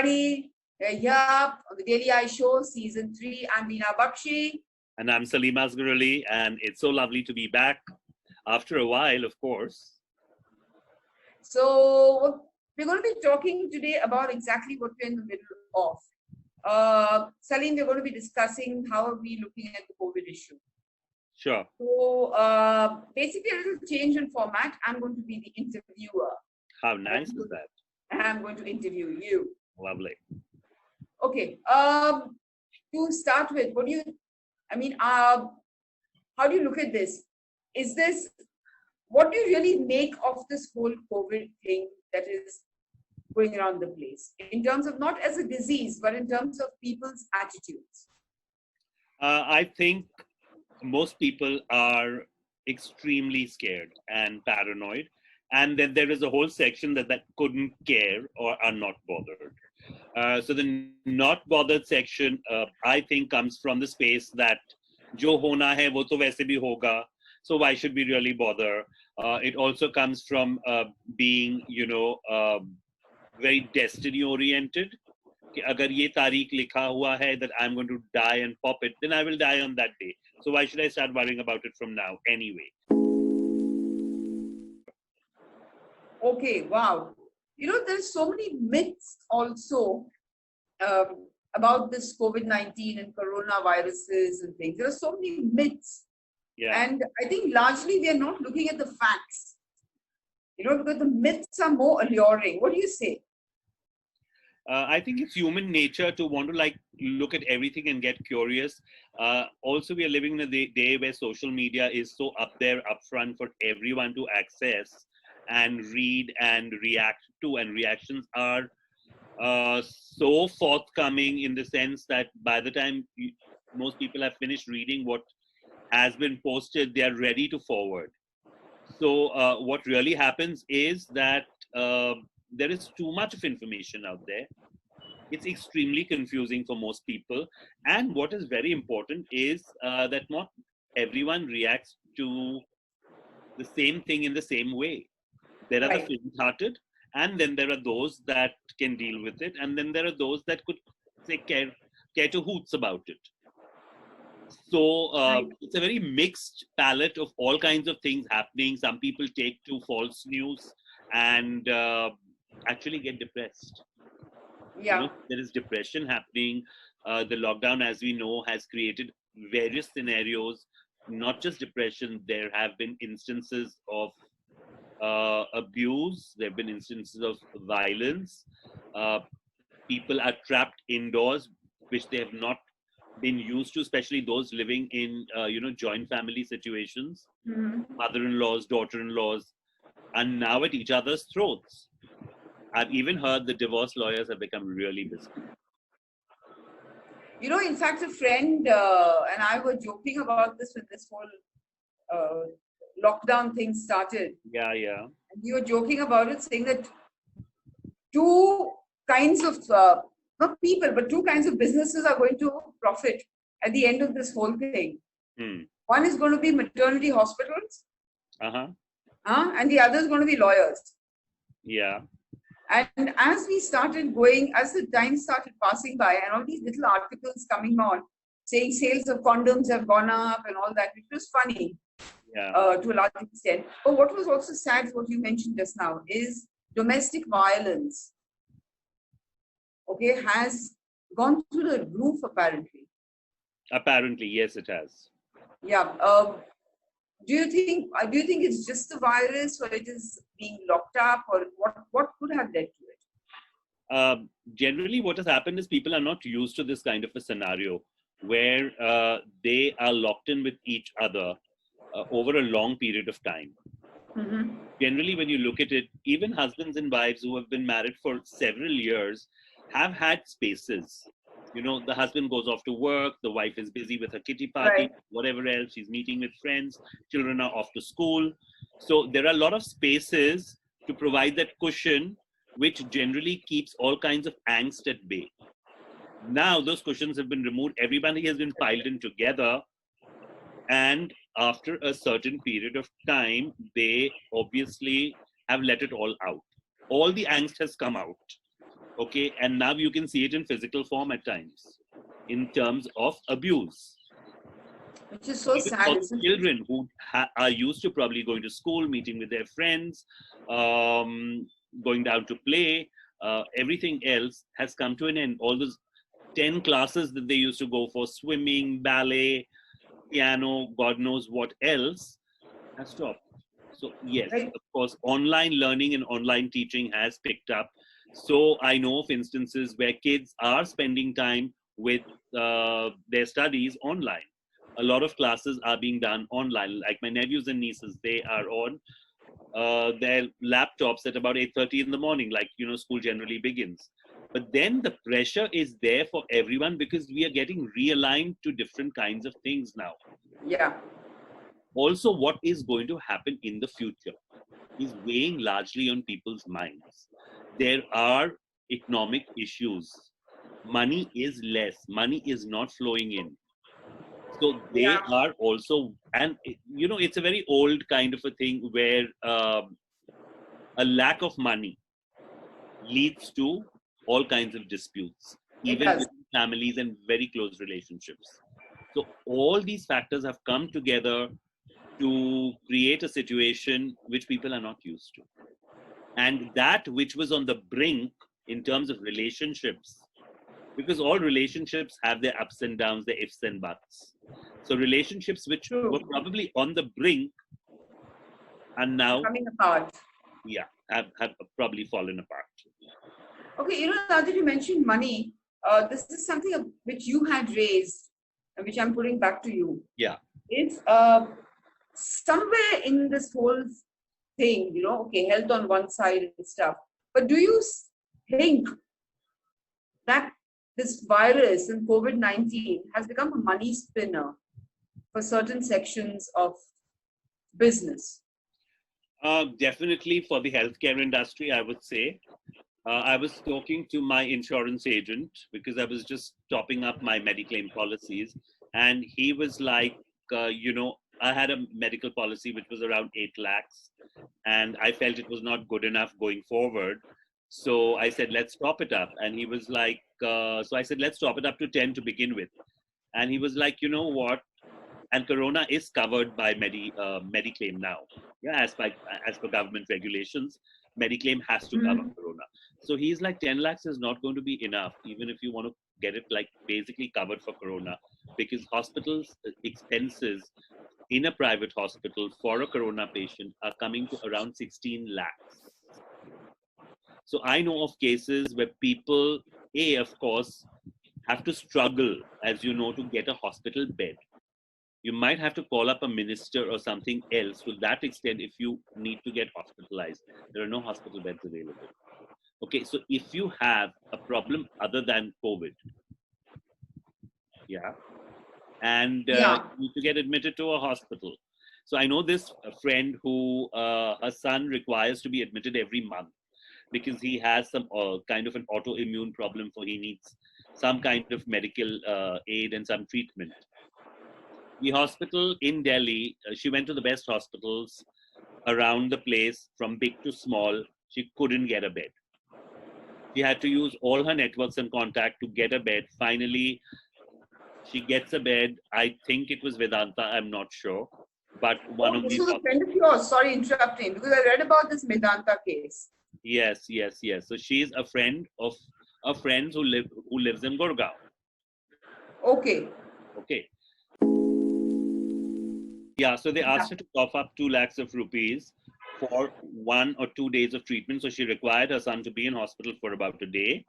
everybody. We're here on the Daily Eye Show, Season 3. I'm Veenaa Bakshi. And I'm Salim Asgarally, and it's so lovely to be back after a while, of course. So, we're going to be talking today about exactly what we're in the middle of. Salim, we're going to be discussing how are we looking at the COVID issue. Sure. So, basically, a little change in format. I'm going to be the interviewer. How nice is that? And I'm going to interview you. Lovely. Okay. To start with, how do you look at this? What do you really make of this whole COVID thing that is going around the place in terms of not as a disease, but in terms of people's attitudes? I think most people are extremely scared and paranoid. And then there is a whole section that couldn't care or are not bothered. So the not bothered section, I think, comes from the space that jo hona hai, wo to waise bhi hoga. So why should we really bother? It also comes from being, very destiny oriented. Ki agar ye tareekh likha hua hai that I'm going to die and pop it, then I will die on that day. So why should I start worrying about it from now anyway? Okay, wow. There's so many myths also about this COVID-19 and coronaviruses and things. There are so many myths. Yeah. And I think largely we are not looking at the facts, because the myths are more alluring. What do you say? I think it's human nature to want to look at everything and get curious. Also, we are living in a day where social media is so up there, up front for everyone to access and read and react to, and reactions are so forthcoming in the sense that by the time most people have finished reading what has been posted, they are ready to forward. So what really happens is that there is too much of information out there. It's extremely confusing for most people. And what is very important is that not everyone reacts to the same thing in the same way. There are the faint-hearted, and then there are those that can deal with it, and then there are those that could say care to hoots about it. So it's a very mixed palette of all kinds of things happening. Some people take to false news and actually get depressed. Yeah. There is depression happening. The lockdown, as we know, has created various scenarios, not just depression. There have been instances of abuse. There have been instances of violence. People are trapped indoors, which they have not been used to, especially those living in, joint family situations. Mm-hmm. Mother-in-laws, daughter-in-laws, are now at each other's throats. I've even heard the divorce lawyers have become really busy. In fact, a friend and I were joking about this when this whole lockdown thing started. Yeah. And we were joking about it, saying that two kinds of, not people, but two kinds of businesses are going to profit at the end of this whole thing. One is going to be maternity hospitals. And the other is going to be lawyers. Yeah. And as the time started passing by, and all these little articles coming on saying sales of condoms have gone up and all that, which was funny. Yeah. To a large extent. But what was also sad, what you mentioned just now, is domestic violence. Okay, has gone through the roof apparently. Apparently, yes, it has. Yeah. Do you think it's just the virus, or it is being locked up, or what could have led to it? Generally, what has happened is people are not used to this kind of a scenario where they are locked in with each other over a long period of time. Mm-hmm. Generally, when you look at it, even husbands and wives who have been married for several years have had spaces. The husband goes off to work, the wife is busy with her kitty party, whatever else, she's meeting with friends, children are off to school. So there are a lot of spaces to provide that cushion, which generally keeps all kinds of angst at bay. Now those cushions have been removed, everybody has been piled in together, and after a certain period of time, they obviously have let it all out. All the angst has come out. Okay, and now you can see it in physical form at times, in terms of abuse. Which is so Even sad, for isn't it? children who are used to probably going to school, meeting with their friends, going down to play, everything else has come to an end. All those 10 classes that they used to go for, swimming, ballet, piano, God knows what else, has stopped. So yes, Right. of course, online learning and online teaching has picked up. So I know of instances where kids are spending time with their studies online. A lot of classes are being done online. Like my nephews and nieces, they are on their laptops at about 8:30 in the morning, like, school generally begins. But then the pressure is there for everyone because we are getting realigned to different kinds of things now. Yeah. Also, what is going to happen in the future is weighing largely on people's minds. There are economic issues. Money is less, money is not flowing in. So they Yeah. are also, and it's a very old kind of a thing where a lack of money leads to all kinds of disputes, It even does. within families and very close relationships. So all these factors have come together to create a situation which people are not used to. And that which was on the brink in terms of relationships, because all relationships have their ups and downs, their ifs and buts. So relationships which True. were probably on the brink are now, Coming apart. have probably fallen apart. Okay, now that you mentioned money, this is something which you had raised, and which I'm putting back to you. Yeah. It's somewhere in this whole thing, okay, health on one side and stuff. But do you think that this virus and COVID-19 has become a money spinner for certain sections of business? Definitely for the healthcare industry, I would say. I was talking to my insurance agent because I was just topping up my Mediclaim policies. And he was like, I had a medical policy which was around 8 lakhs. And I felt it was not good enough going forward. So I said, let's top it up. And he was like, so I said, let's top it up to 10 to begin with. And he was like, you know what? And Corona is covered by Mediclaim now. Yeah, as per government regulations, Mediclaim has to cover Corona. So he's like, 10 lakhs is not going to be enough, even if you want to get it like basically covered for Corona, because hospitals' expenses in a private hospital for a Corona patient are coming to around 16 lakhs. So I know of cases where people, of course, have to struggle, as you know, to get a hospital bed. You might have to call up a minister or something else to that extent if you need to get hospitalized. There are no hospital beds available. Okay, so if you have a problem other than COVID, and you need to get admitted to a hospital. So I know this friend who her son requires to be admitted every month because he has some kind of an autoimmune problem, for he needs some kind of medical aid and some treatment. The hospital in Delhi, she went to the best hospitals around the place, from big to small. She couldn't get a bed. She had to use all her networks and contact to get a bed. Finally, she gets a bed. I think it was Vedanta, I'm not sure. But one of these. This was a friend of yours, sorry interrupting, because I read about this Vedanta case. Yes. So she's a friend of a friend who lives in Gurgaon. Okay. Yeah, so they asked her to cough up 2 lakhs of rupees for 1 or 2 days of treatment. So she required her son to be in hospital for about a day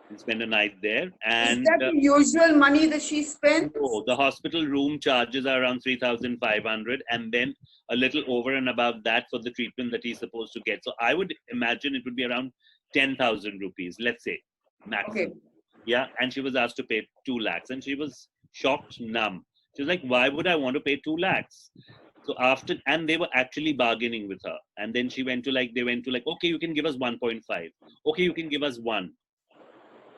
and spend a night there. And is that the usual money that she spends? Oh, the hospital room charges are around 3,500, and then a little over and above that for the treatment that he's supposed to get. So I would imagine it would be around 10,000 rupees, let's say, maximum. Okay. Yeah, and she was asked to pay 2 lakhs, and she was shocked, numb. She was like, why would I want to pay 2 lakhs? So and they were actually bargaining with her. And then they went to like, okay, you can give us 1.5. Okay, you can give us 1.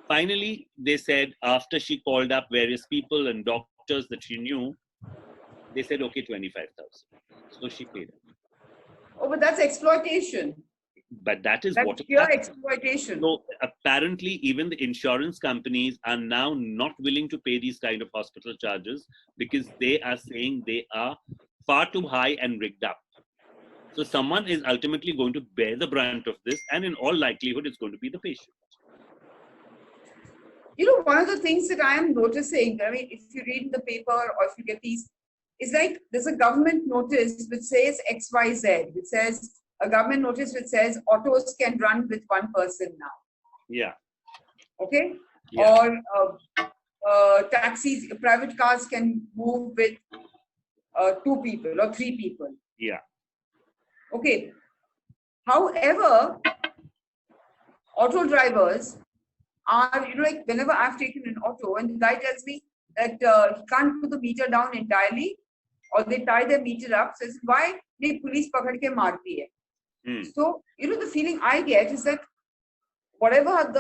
Finally, they said, after she called up various people and doctors that she knew, they said, okay, 25,000. So she paid it. Oh, but that's exploitation. But that is That's what is pure happening. exploitation. So apparently, even the insurance companies are now not willing to pay these kind of hospital charges because they are saying they are far too high and rigged up. So someone is ultimately going to bear the brunt of this, and in all likelihood, it's going to be the patient. You know, one of the things that I am noticing, I mean, if you read in the paper or if you get these, is like there's a government notice which says XYZ, which says a government notice which says autos can run with one person now. Yeah. Okay? Yeah. Or taxis, private cars can move with 2 people or 3 people. Yeah. Okay. However, auto drivers are, you know, like whenever I've taken an auto and the guy tells me that he can't put the meter down entirely, or they tie their meter up, says, why? The police pakad ke maarti hai. So, you know, the feeling I get is that whatever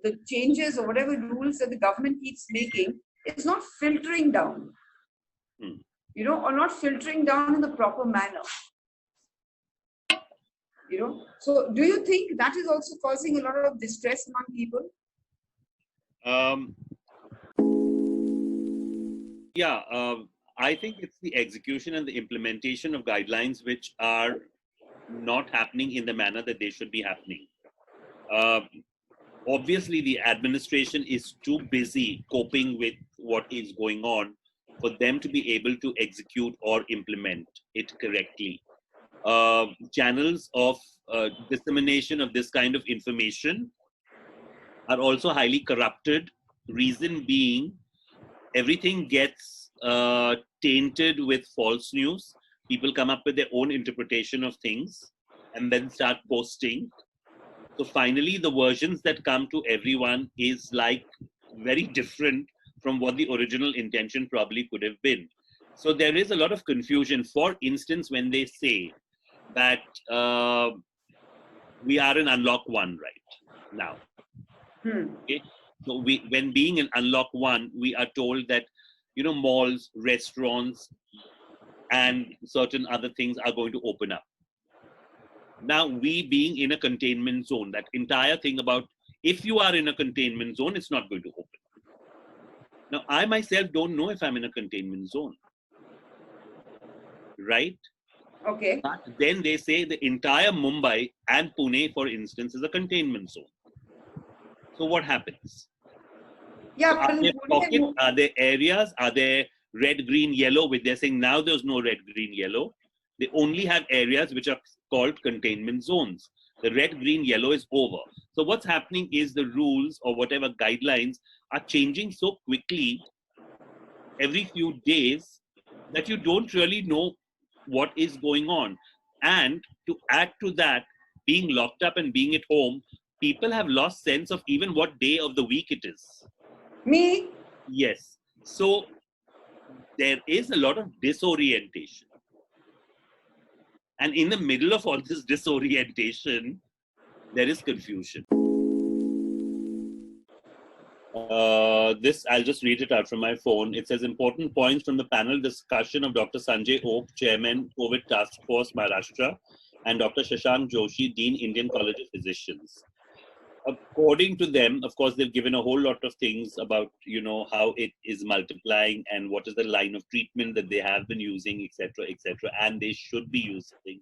the changes or whatever rules that the government keeps making, it's not filtering down, you know, or not filtering down in the proper manner. You know, so do you think that is also causing a lot of distress among people? I think it's the execution and the implementation of guidelines which are not happening in the manner that they should be happening. Obviously, the administration is too busy coping with what is going on for them to be able to execute or implement it correctly. Channels of dissemination of this kind of information are also highly corrupted. Reason being, everything gets tainted with false news. People come up with their own interpretation of things and then start posting. So finally, the versions that come to everyone is like very different from what the original intention probably could have been. So there is a lot of confusion. For instance, when they say that we are in unlock 1 right now. Okay? So when being in unlock 1, we are told that, you know, malls, restaurants, and certain other things are going to open up. Now, we being in a containment zone, that entire thing about if you are in a containment zone, it's not going to open. Now, I myself don't know if I'm in a containment zone. Right? Okay. But then they say the entire Mumbai and Pune, for instance, is a containment zone. So what happens? Yeah, Are there pockets? Are there areas? Are there red, green, yellow? Which they're saying now there's no red, green, yellow. They only have areas which are called containment zones. The red, green, yellow is over. So what's happening is the rules or whatever guidelines are changing so quickly every few days that you don't really know what is going on. And to add to that, being locked up and being at home, people have lost sense of even what day of the week it is. Me? Yes. So there is a lot of disorientation. And in the middle of all this disorientation, there is confusion. This, I'll just read it out from my phone. It says, important points from the panel discussion of Dr. Sanjay Oak, Chairman, COVID Task Force, Maharashtra, and Dr. Shashank Joshi, Dean, Indian College of Physicians. According to them, of course, they've given a whole lot of things about, you know, how it is multiplying and what is the line of treatment that they have been using, etc., and they should be using,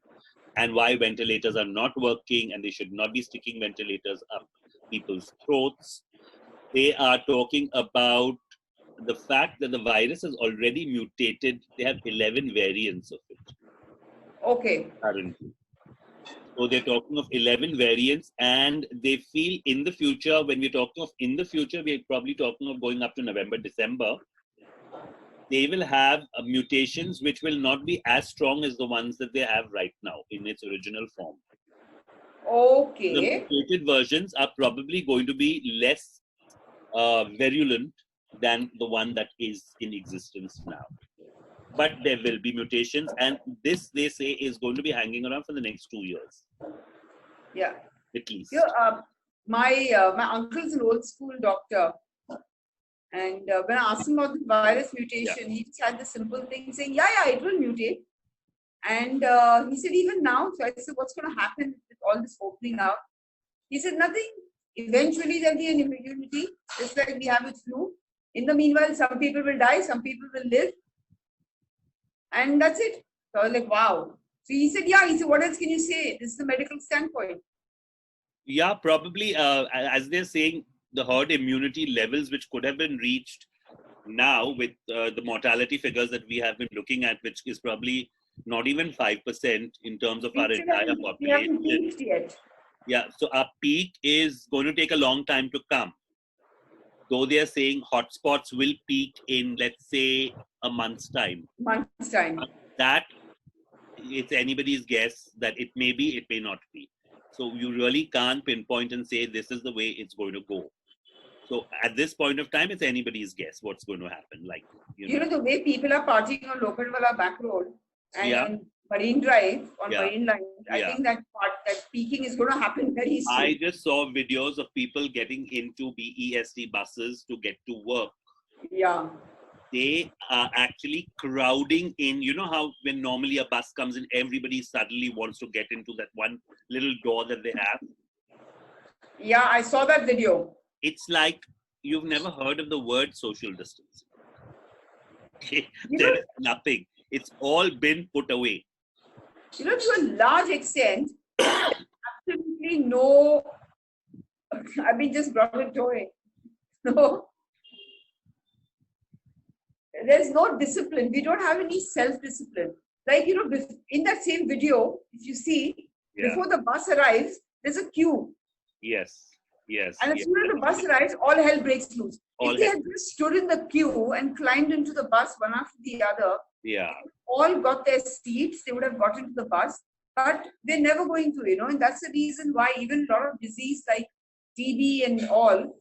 and why ventilators are not working, and they should not be sticking ventilators up people's throats. They are talking about the fact that the virus has already mutated. They have 11 variants of it. Okay. Currently. So they're talking of 11 variants, and they feel in the future, when we're talking of in the future, we're probably talking of going up to November, December, they will have mutations which will not be as strong as the ones that they have right now in its original form. Okay. The mutated versions are probably going to be less virulent than the one that is in existence now. But there will be mutations, and this, they say, is going to be hanging around for the next 2 years. Yeah. At least. Yeah, my uncle's an old school doctor. And when I asked him about the virus mutation, he just had the simple thing saying, yeah, it will mutate. And he said, even now, so I said, what's going to happen with all this opening up? He said, nothing. Eventually, there'll be an immunity, just like we have with flu. In the meanwhile, some people will die, some people will live. And that's it. So I was like, wow. So he said, yeah. He said, what else can you say? This is the medical standpoint. Yeah, probably, as they're saying, the herd immunity levels which could have been reached now with the mortality figures that we have been looking at, which is probably not even 5% in terms of our entire population. We haven't peaked yet. Yeah, so our peak is going to take a long time to come. Though they are saying hotspots will peak in, let's say, a month's time. Month's time. That, it's anybody's guess that it may be, it may not be. So you really can't pinpoint and say this is the way it's going to go. So at this point of time, it's anybody's guess what's going to happen. Like, you know the way people are partying on Lokhandwala back road and on Marine Drive, on Marine Line. I think that peaking is going to happen very soon. I just saw videos of people getting into BEST buses to get to work. Yeah. They are actually crowding in. You know how when normally a bus comes in, everybody suddenly wants to get into that one little door that they have? Yeah, I saw that video. It's like you've never heard of the word social distancing. There is nothing. It's all been put away. You know, to a large extent, absolutely no, I mean, just brought a toy. No. There's no discipline. We don't have any self-discipline. Like, you know, in that same video, if you see, before the bus arrives, there's a queue. Yes. Yes. And as soon as the bus arrives, all hell breaks loose. If they had just stood in the queue and climbed into the bus one after the other, all got their seats, they would have got into the bus. But they're never going to, you know, and that's the reason why even a lot of disease like TB and all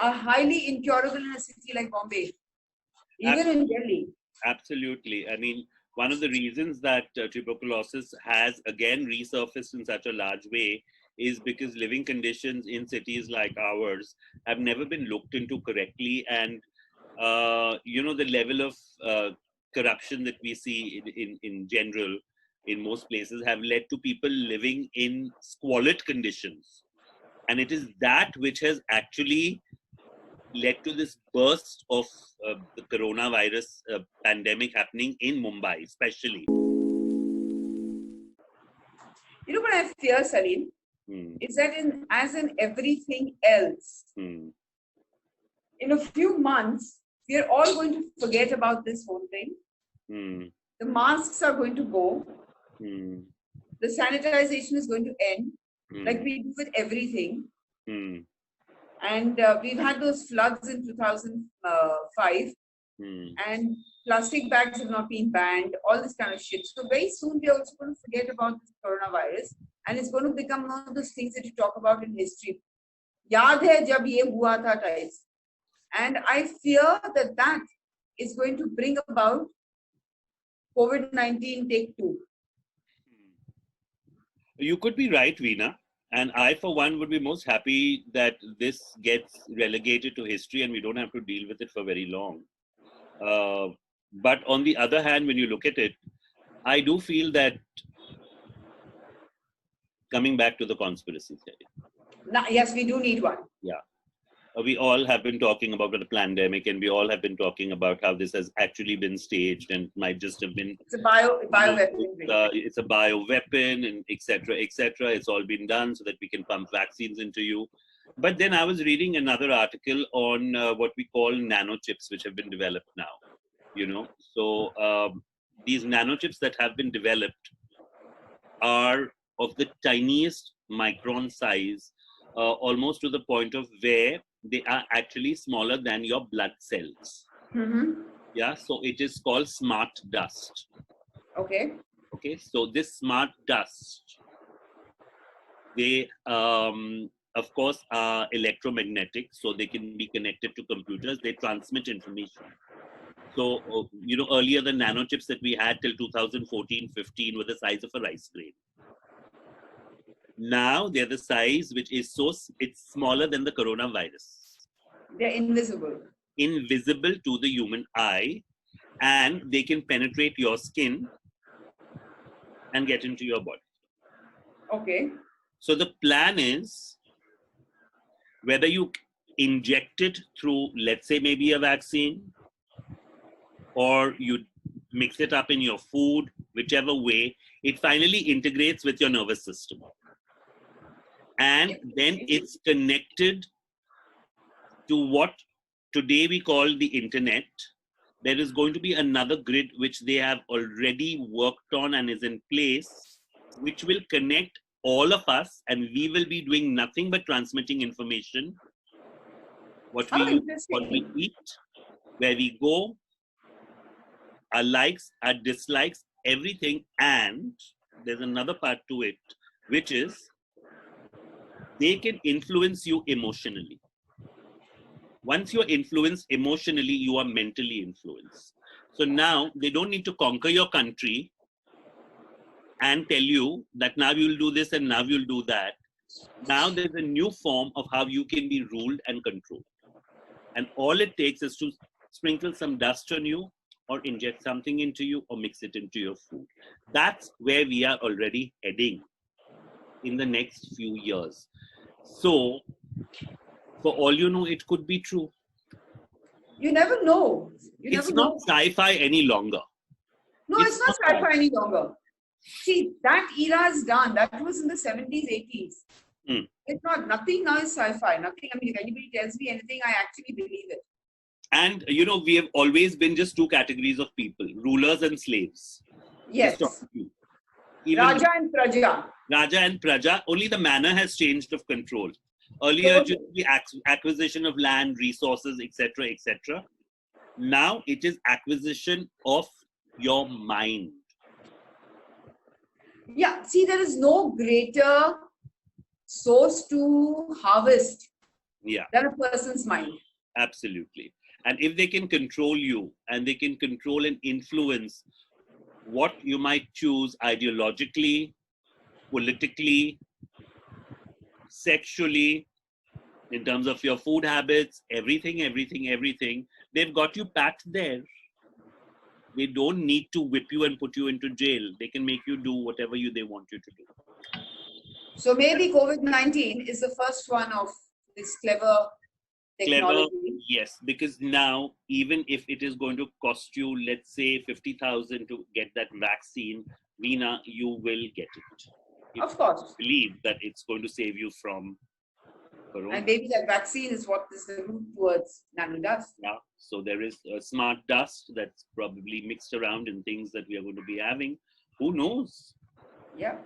are highly incurable in a city like Bombay, even in Delhi. Absolutely. I mean, one of the reasons that tuberculosis has again resurfaced in such a large way is because living conditions in cities like ours have never been looked into correctly. And, you know, the level of corruption that we see in general in most places have led to people living in squalid conditions. And it is that which has actually led to this burst of the coronavirus pandemic happening in Mumbai, especially. You know what I fear, Salim? Is that as in everything else, in a few months, we are all going to forget about this whole thing. The masks are going to go. The sanitization is going to end, like we do with everything. And we've had those floods in 2005, and plastic bags have not been banned, all this kind of shit. So very soon we're also going to forget about this coronavirus, and it's going to become one of those things that you talk about in history. Yaad hai jab ye hua tha types. And I fear that that is going to bring about COVID-19 take 2. You could be right, Veena. And I, for one, would be most happy that this gets relegated to history and we don't have to deal with it for very long. But on the other hand, when you look at it, I do feel that coming back to the conspiracy theory. Yes, we do need one. Yeah. We all have been talking about the pandemic, and we all have been talking about how this has actually been staged and might just have been. It's a bioweapon. It's a bioweapon, and etc. etc. It's all been done so that we can pump vaccines into you. But then I was reading another article on what we call nanochips, which have been developed now. You know, so these nanochips that have been developed are of the tiniest micron size, almost to the point of where they are actually smaller than your blood cells. Yeah, so it is called smart dust. Okay. Okay, so this smart dust, they of course are electromagnetic, so they can be connected to computers. They transmit information. So, you know, earlier the nanochips that we had till 2014-15 were the size of a rice grain. Now they're the size which is it's smaller than the coronavirus. They're invisible. Invisible to the human eye, and they can penetrate your skin and get into your body. Okay. So the plan is whether you inject it through, let's say, maybe a vaccine, or you mix it up in your food, whichever way, it finally integrates with your nervous system. And then it's connected to what today we call the internet. There is going to be another grid which they have already worked on and is in place, which will connect all of us, and we will be doing nothing but transmitting information. What we eat, where we go, our likes, our dislikes, everything. And there's another part to it, which is they can influence you emotionally. Once you're influenced emotionally, you are mentally influenced. So now they don't need to conquer your country and tell you that now you'll do this and now you'll do that. Now there's a new form of how you can be ruled and controlled. And all it takes is to sprinkle some dust on you, or inject something into you, or mix it into your food. That's where we are already heading in the next few years. So, for all you know, it could be true. You never know. It's not sci-fi any longer. No, it's not sci-fi any longer. See, that era is done. That was in the 70s, 80s. It's not, nothing now is sci-fi. Nothing. I mean, if anybody tells me anything, I actually believe it. And, you know, we have always been just two categories of people, rulers and slaves. Yes. Raja and Praja. Raja and Praja, only the manner has changed of control. Earlier, just the acquisition of land, resources, etc., etc. Now it is acquisition of your mind. Yeah, see, there is no greater source to harvest than a person's mind. Absolutely. And if they can control you, and they can control and influence what you might choose ideologically, politically, sexually, in terms of your food habits, everything, they've got you packed there. They don't need to whip you and put you into jail. They can make you do whatever they want you to do. So maybe COVID-19 is the first one of this clever technology. Yes, because now, even if it is going to cost you, let's say 50,000 to get that vaccine, Veena, you will get it. Of course. Believe that it's going to save you from corona. And maybe that vaccine is what is the route towards nanodust. Yeah. So there is a smart dust that's probably mixed around in things that we are going to be having. Who knows? Yeah.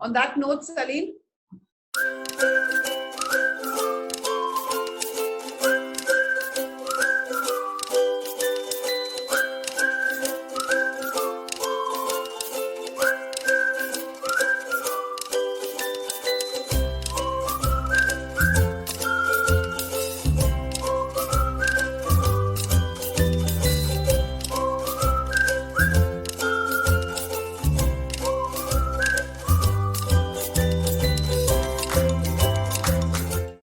On that note, Salim.